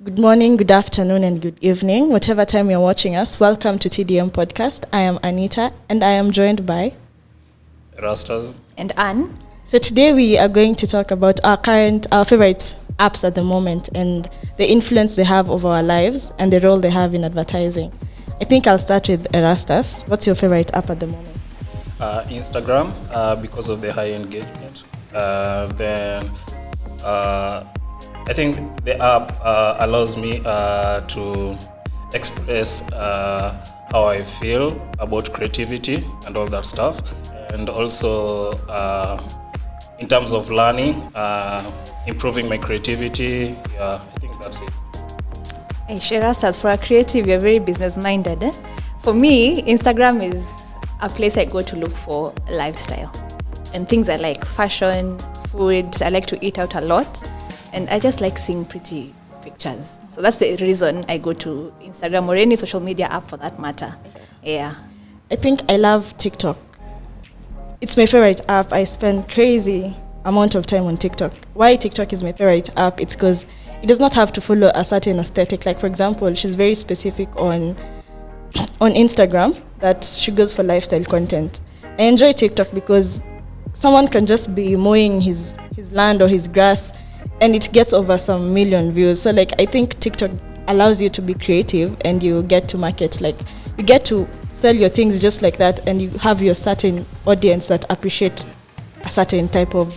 Good morning, good afternoon, and good evening, whatever time you're watching us. Welcome to TDM Podcast. I am Anita, and I am joined by Rastas and Anne. So today we are going to talk about our favorite apps at the moment and the influence they have over our lives and the role they have in advertising. I think I'll start with Erastus. What's your favorite app at the moment? Instagram, because of the high engagement. Then I think the app allows me to express how I feel about creativity and all that stuff. And also in terms of learning, improving my creativity. Yeah, I think that's it. Hey, Erastus, for a creative, you're very business-minded. Eh? For me, Instagram is a place I go to look for lifestyle and things I like, fashion, food. I like to eat out a lot. And I just like seeing pretty pictures. So that's the reason I go to Instagram or any social media app for that matter. Yeah. I think I love TikTok. It's my favorite app. I spend crazy amount of time on TikTok. Why TikTok is my favorite app? It's because it does not have to follow a certain aesthetic. Like, for example, she's very specific on Instagram that she goes for lifestyle content. I enjoy TikTok because someone can just be mowing his land or his grass and it gets over some million views. So like I think TikTok allows you to be creative and you get to market, like you get to sell your things just like that, and you have your certain audience that appreciate a certain type of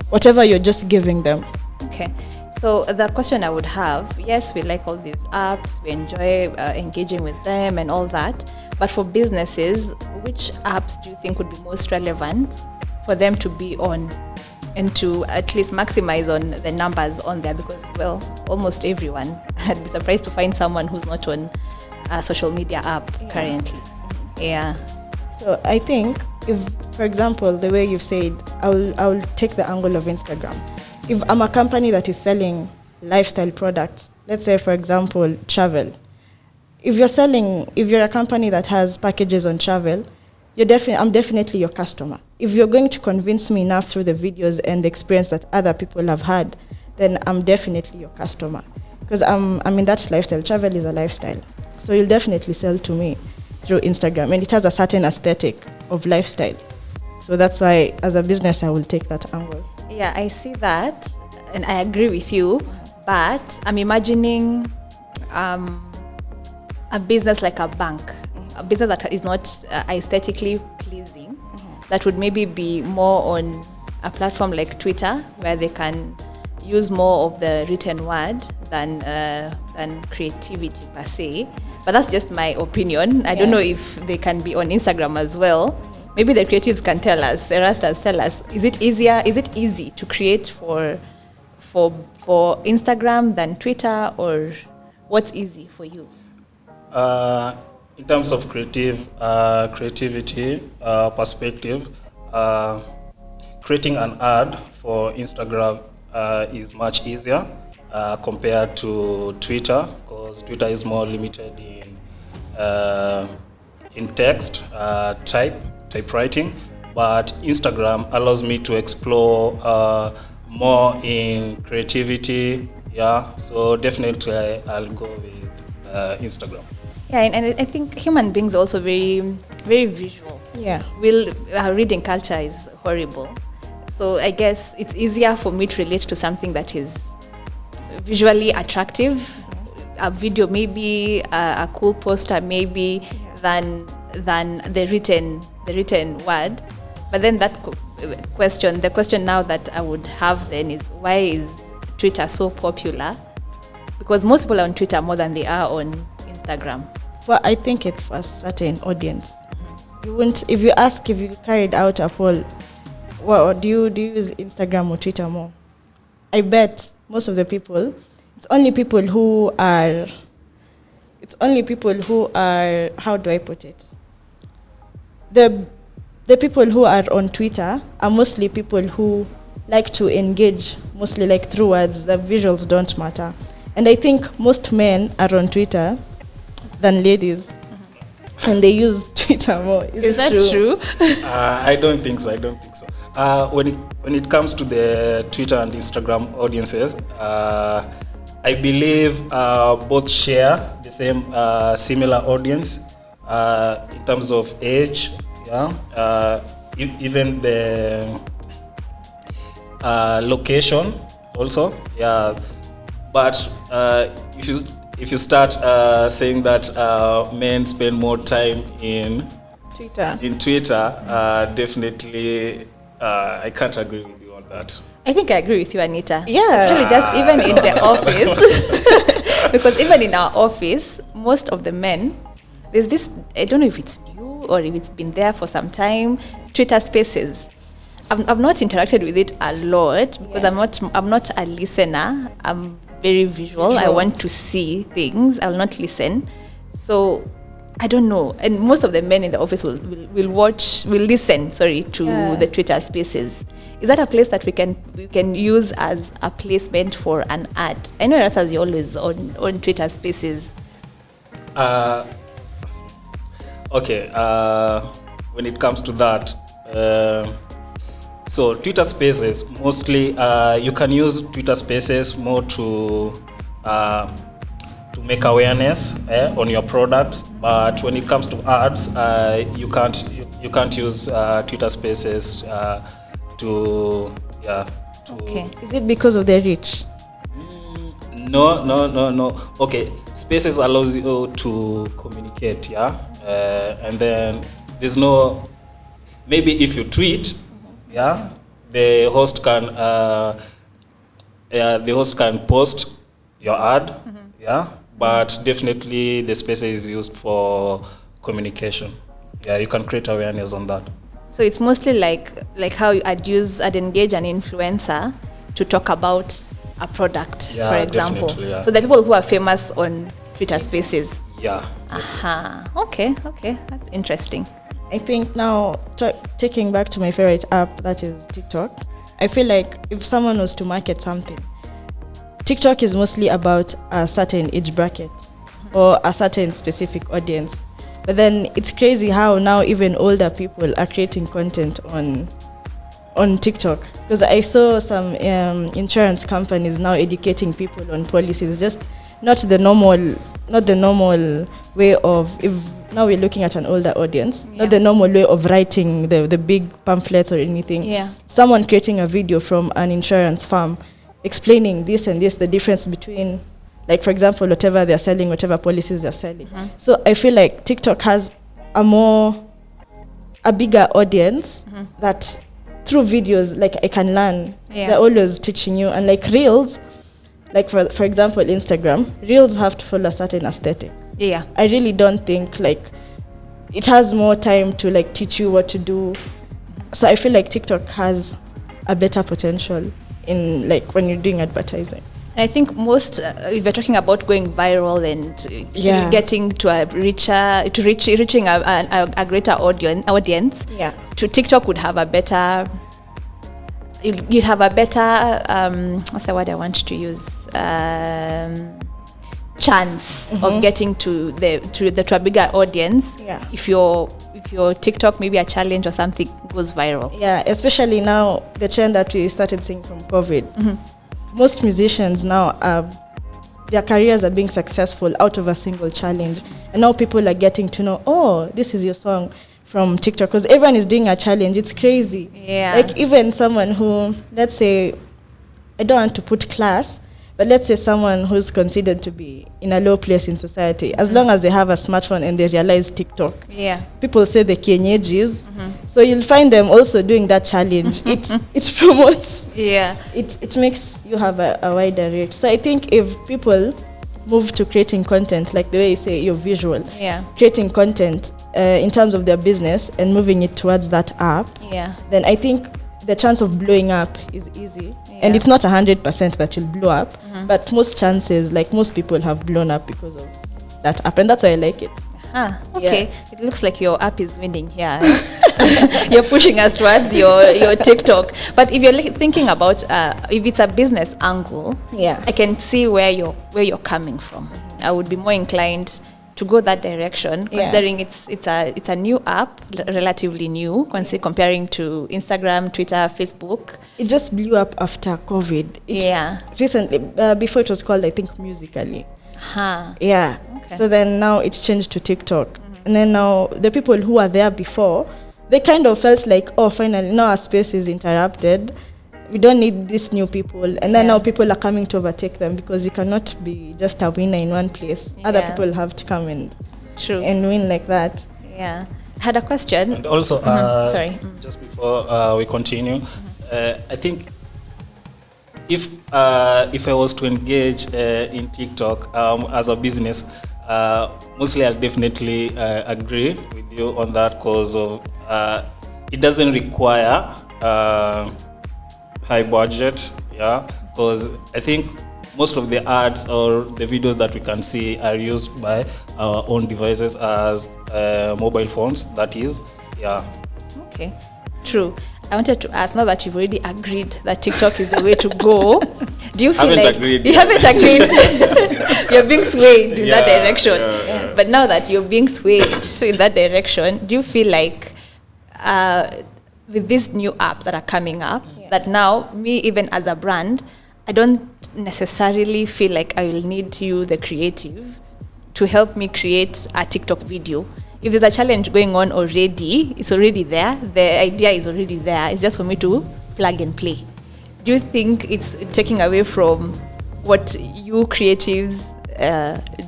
whatever you're just giving them. Okay. So the question I would have, yes, we like all these apps, we enjoy engaging with them and all that, but for businesses, which apps do you think would be most relevant for them to be on and to at least maximize on the numbers on there? Because, well, almost everyone, I'd be surprised to find someone who's not on a social media app currently. Yeah. So I think if, for example, the way you've said, I'll take the angle of Instagram. If I'm a company that is selling lifestyle products, let's say, for example, travel. If you're a company that has packages on travel, I'm definitely your customer. If you're going to convince me enough through the videos and the experience that other people have had, then I'm definitely your customer. Because I'm in that lifestyle. Travel is a lifestyle. So you'll definitely sell to me through Instagram. And it has a certain aesthetic of lifestyle. So that's why, as a business, I will take that angle. Yeah, I see that. And I agree with you. But I'm imagining a business like a bank. A business that is not aesthetically pleasing, that would maybe be more on a platform like Twitter, where they can use more of the written word than creativity per se. But that's just my opinion. I don't know if they can be on Instagram as well. Maybe the creatives can tell us, Erastus, tell us, is it easy to create for Instagram than Twitter, or what's easy for you? In terms of creativity perspective, creating an ad for Instagram is much easier compared to Twitter, because Twitter is more limited in text typewriting, but Instagram allows me to explore more in creativity. Yeah, so definitely I'll go with Instagram. Yeah, and I think human beings are also very, very visual. Yeah. Our reading culture is horrible. So I guess it's easier for me to relate to something that is visually attractive, a video maybe, a cool poster maybe, than the written word. But then the question now that I would have then is, why is Twitter so popular? Because most people are on Twitter more than they are on Instagram. Well, I think it's for a certain audience. You won't, if you carried out a poll, well, do you use Instagram or Twitter more? I bet most of the people, it's only people who are, how do I put it? The people who are on Twitter are mostly people who like to engage, mostly like through words. The visuals don't matter. And I think most men are on Twitter than ladies, and they use Twitter more. Is that true? I don't think so. When it comes to the Twitter and Instagram audiences, I believe both share the same similar audience in terms of age, even the location also, But if you start saying that men spend more time in Twitter, definitely I can't agree with you on that. I think I agree with you, Anita. Yeah. Especially just even in the office. Because even in our office, most of the men, there's this, I don't know if it's new or if it's been there for some time, Twitter Spaces. I've not interacted with it a lot because I'm not a listener. I'm very visual. I want to see things. I will not listen. So I don't know. And most of the men in the office will listen to the Twitter Spaces. Is that a place that we can use as a placement for an ad? I know Erasmus, you're always on Twitter Spaces. Okay. When it comes to that, so Twitter Spaces, mostly you can use Twitter Spaces more to make awareness on your products. But when it comes to ads, you can't use Twitter Spaces to. Okay. Is it because of their reach? No. Okay, Spaces allows you to communicate, and then there's no. Maybe if you tweet, the host can post your ad, but definitely the Spaces is used for communication. Yeah, you can create awareness on that. So it's mostly like how I'd engage an influencer to talk about a product, for example. Yeah. So the people who are famous on Twitter Spaces. Yeah. Okay, that's interesting. I think now, taking back to my favorite app, that is TikTok, I feel like if someone was to market something, TikTok is mostly about a certain age bracket or a certain specific audience. But then it's crazy how now even older people are creating content on TikTok. Because I saw some insurance companies now educating people on policies, just not the normal way of, if now we're looking at an older audience, not the normal way of writing the big pamphlets or anything. Yeah. Someone creating a video from an insurance firm explaining this and this, the difference between, like, for example, whatever they're selling, whatever policies they're selling. So I feel like TikTok has a bigger audience that through videos, like, I can learn. They're always teaching you. And like Reels, like for example, Instagram, Reels have to follow a certain aesthetic. Yeah. I really don't think like it has more time to like teach you what to do. So I feel like TikTok has a better potential in like when you're doing advertising. I think most, if you're talking about going viral and getting to reaching a greater audience, to TikTok would have a better. You'd have a better. What's the word I want to use? Chance of getting to a bigger audience. Yeah. If your TikTok, maybe a challenge or something, goes viral. Yeah, especially now the trend that we started seeing from COVID. Most musicians now, their careers are being successful out of a single challenge. And now people are getting to know, oh, this is your song from TikTok. Because everyone is doing a challenge. It's crazy. Yeah. Like even someone who, let's say, I don't want to put class, but let's say someone who's considered to be in a low place in society, as long as they have a smartphone and they realize TikTok, people say the kienyeji's. So you'll find them also doing that challenge. It promotes. Yeah. It makes you have a wider reach. So I think if people move to creating content, like the way you say you're visual, creating content in terms of their business and moving it towards that app, then I think the chance of blowing up is easy. And it's not 100% that you'll blow up, but most chances, like most people have blown up because of that app, and that's why I like it. Okay. It looks like your app is winning here. You're pushing us towards your TikTok. But if you're thinking about if it's a business angle, I can see where you're coming from. I would be more inclined to go that direction, Yeah. considering it's a new app, relatively new, comparing to Instagram, Twitter, Facebook. It just blew up after COVID. Yeah. Recently, before it was called, I think, Musically. Huh. Yeah. Okay. So then now it's changed to TikTok. And then now the people who were there before, they kind of felt like, oh, finally, now our space is interrupted. We don't need these new people. And then Yeah. now people are coming to overtake them because you cannot be just a winner in one place. Other Yeah. people have to come True. and win like that. Yeah. I had a question. And also, Sorry. just before we continue, I think if I was to engage in TikTok as a business, mostly I'll definitely agree with you on that, because of it doesn't require high budget, yeah, because I think most of the ads or the videos that we can see are used by our own devices as mobile phones, that is, yeah. Okay. True. I wanted to ask, now that you've already agreed that TikTok is the way to go, do you feel Haven't like agreed you yet. haven't agreed? You're being swayed in that Yeah, direction. yeah. But now that you're being swayed in that direction, do you feel like with these new apps that are coming up, that now me, even as a brand, I don't necessarily feel like I will need you, the creative, to help me create a TikTok video? If there's a challenge going on already, it's already there. The idea is already there. It's just for me to plug and play. Do you think it's taking away from what you creatives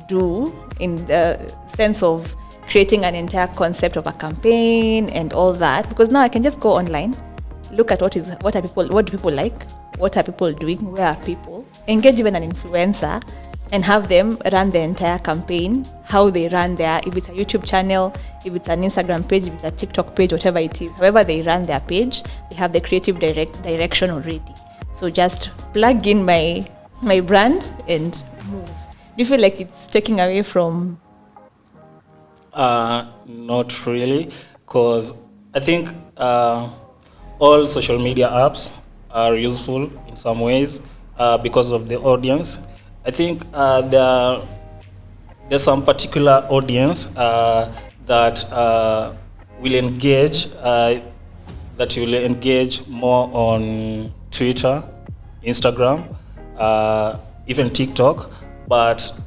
do in the sense of creating an entire concept of a campaign and all that? Because now I can just go online, look at what do people like, what are people doing, where are people, engage even an influencer, and have them run the entire campaign, how they run if it's a YouTube channel, if it's an Instagram page, if it's a TikTok page, whatever it is, however they run their page, they have the creative direction already. So just plug in my brand and move. Do you feel like it's taking away from? Not really, because I think all social media apps are useful in some ways because of the audience. I think there's some particular audience that will engage more on Twitter, Instagram, even TikTok, but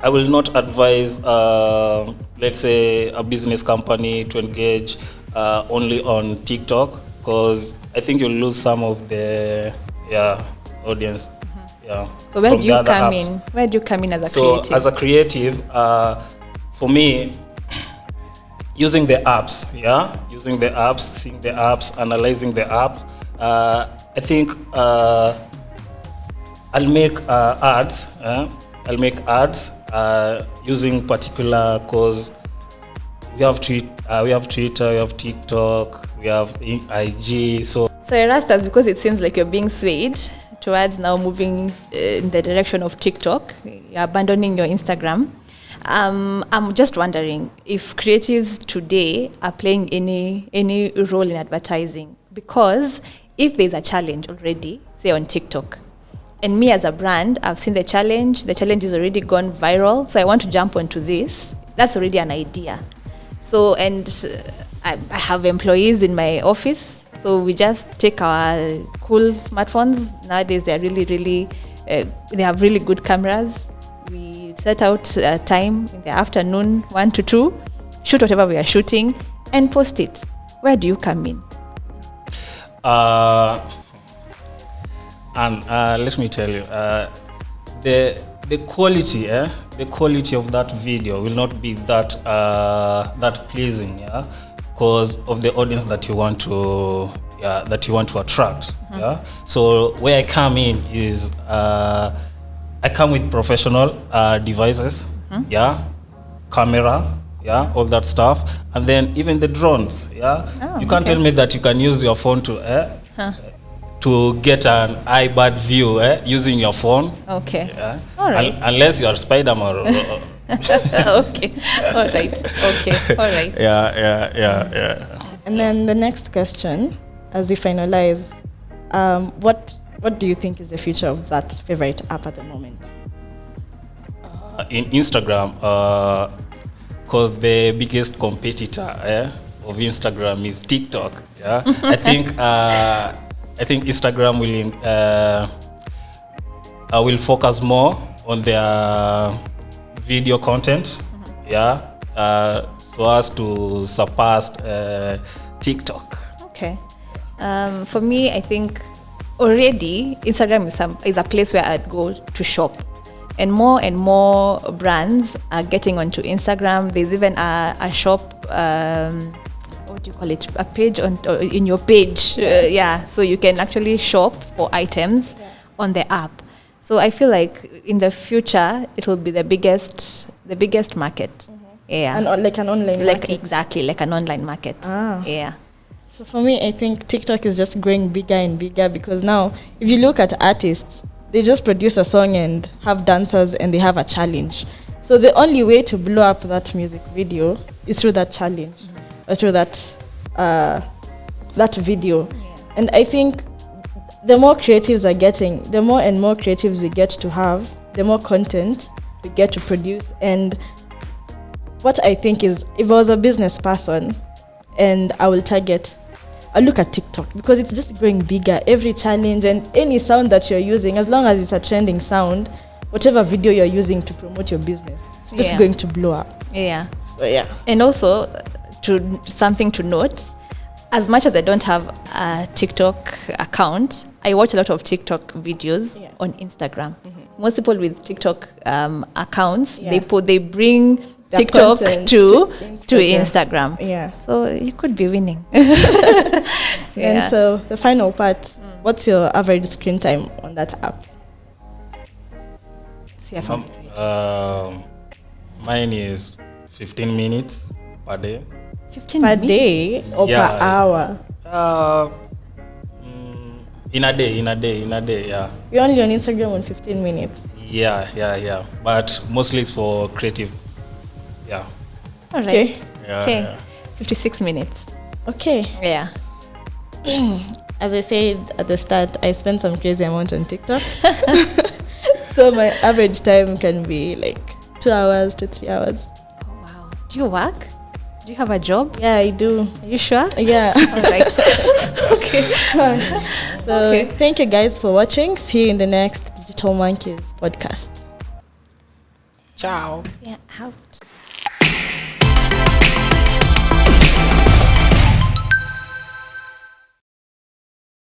I will not advise, let's say, a business company to engage only on TikTok, because I think you'll lose some of the audience. Yeah. So where from do you the other come apps. in? Where do you come in as a So creative? as a creative, for me, using the apps, seeing the apps, analyzing the apps, I think I'll make ads. I'll make ads using particular, cause we have Twitter, we have TikTok, we have IG. So Erastus, because it seems like you're being swayed towards now moving in the direction of TikTok, you're abandoning your Instagram. I'm just wondering if creatives today are playing any role in advertising, because if there's a challenge already, say on TikTok, and me as a brand, I've seen the challenge is already gone viral, so I want to jump onto this, that's already an idea. So, and I have employees in my office, so we just take our cool smartphones. Nowadays, they're really, they have really good cameras. We set out time in the afternoon, 1 to 2, shoot whatever we are shooting, and post it. Where do you come in? Let me tell you, the quality, the quality of that video will not be that pleasing, yeah, because of the audience that you want to attract. Mm-hmm. Yeah. So where I come in is I come with professional devices, mm-hmm. yeah, camera, yeah, all that stuff, and then even the drones, yeah. You can't tell me that you can use your phone to get an iBird view using your phone. Okay. Yeah. All right. Unless you are Spider-Man. Okay. All right. Okay. All right. Yeah. And then the next question, as we finalize, what do you think is the future of that favorite app at the moment? in Instagram, because the biggest competitor of Instagram is TikTok. Yeah, I think Instagram will focus more on their video content. Yeah, so as to surpass TikTok. Okay. For me, I think already Instagram is a place where I'd go to shop. And more brands are getting onto Instagram. There's even a shop, what do you call it? A page in your page. So you can actually shop for items on the app. So I feel like in the future, it will be the biggest market. Yeah. And like an online market. Exactly, like an online market. Yeah. So for me, I think TikTok is just growing bigger and bigger, because now, if you look at artists, they just produce a song and have dancers and they have a challenge. So the only way to blow up that music video is through that challenge, or through that video. Yeah. And I think the more creatives are getting, the more and more creatives we get to have, the more content we get to produce. And what I think is, if I was a business person and I will look at TikTok, because it's just growing bigger. Every challenge and any sound that you're using, as long as it's a trending sound, whatever video you're using to promote your business, it's just going to blow up. Yeah. So yeah. And also, something to note, as much as I don't have a TikTok account, I watch a lot of TikTok videos on Instagram. Most people with TikTok accounts, they bring Their TikTok content to Instagram. Instagram. Yeah. So you could be winning. And so the final part, what's your average screen time on that app? Mine is 15 minutes per day. 15 Per minutes? day or per hour? In a day, yeah. You're only on Instagram on 15 minutes. Yeah. But mostly it's for creative. Yeah. All right. Okay. Okay. Yeah. 56 minutes. Okay. Yeah. As I said at the start, I spend some crazy amount on TikTok. So my average time can be like 2 hours to 3 hours. Oh, wow. Do you work? Do you have a job? Yeah, I do. Are you sure? Yeah. All right. Okay. So thank you guys for watching. See you in the next Digital Monkeys podcast. Ciao. Yeah, out.